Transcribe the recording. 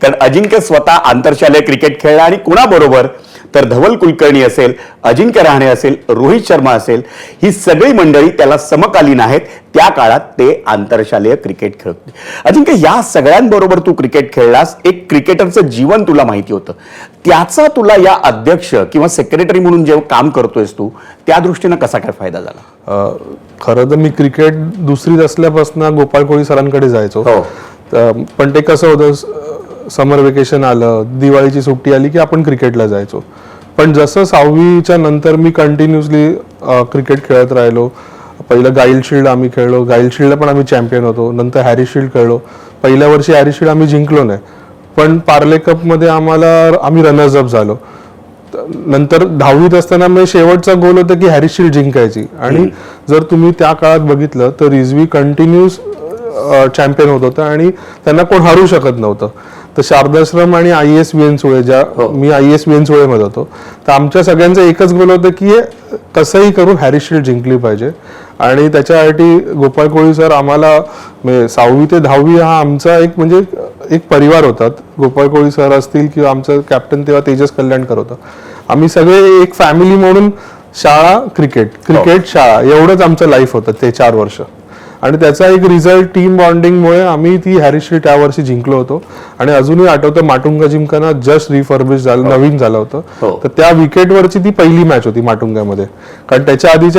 कारण अजिंक्य स्वतः आंतरशालेय क्रिकेट खेळला आणि कुणाबरोबर तर धवल कुलकर्णी असेल, अजिंक्य रहाणे असेल, रोहित शर्मा असेल, ही सगळी मंडळी त्याला समकालीन आहेत. त्या काळात ते आंतरशालेय क्रिकेट खेळत होते. अजिंक्य, या सगळ्यांबरोबर तू क्रिकेट खेळलास, एक क्रिकेटरचं जीवन तुला माहिती होतं. त्याचा तुला या अध्यक्ष किंवा सेक्रेटरी म्हणून जेव्हा काम करतोयस तू, त्या दृष्टीनं कसा काय फायदा झाला? खरं तर मी क्रिकेट दुसरीत असल्यापासून गोपाळ कोळी सरांकडे जायचो. पण ते कसं होतं, समर वेकेशन आलं, दिवाळीची सुट्टी आली की आपण क्रिकेटला जायचो. पण जसं 6वीच्या नंतर मी कंटिन्युअसली क्रिकेट खेळत राहिलो. पहिलं गाईल शिल्ड आम्ही खेळलो, गाईल शिल्डला पण आम्ही चॅम्पियन होतो. नंतर हॅरी शिल्ड खेळलो. पहिल्या वर्षी हॅरी शिल्ड आम्ही जिंकलो नाही, पण पार्ले कपमध्ये आम्ही रनर्स अप झालो. नंतर 10वीत असताना मी शेवटचा गोल होता की हॅरी शिल्ड जिंकायची. आणि जर तुम्ही त्या काळात बघितलं तर रिझवी कंटिन्यूस चॅम्पियन होत होता आणि त्यांना कोण हरू शकत नव्हतं. तर शारदाश्रम आणि IAS वेनसुळे, मी IAS वेनसुळे मध्ये होतो, तर आमच्या सगळ्यांचा एकच गोल होतं की कसंही करून हॅरी शिल्ड जिंकली पाहिजे. आणि त्याच्यासाठी गोपाळ कोळी सर आम्हाला 6वी ते 10वी हा आमचा एक परिवार होता. गोपाळ कोळी सर असतील किंवा आमचं कॅप्टन तेव्हा तेजस कल्याणकर होतं. आम्ही सगळे एक फॅमिली म्हणून शाळा, क्रिकेट शाळा, एवढंच आमचं लाईफ होतं ते 4 वर्ष. आणि त्याचा एक रिझल्ट टीम बॉन्डिंगमुळे आम्ही ती हॅरी शिल्ड त्या वर्षी जिंकलो होतो. आणि अजूनही आठवतं, माटुंगा जिमखाना जस्ट रिफर्बिश झालं, नवीन झालं होतं. तर त्या विकेटवरची ती पहिली मॅच होती माटुंगामध्ये. कारण त्याच्या आधीच्या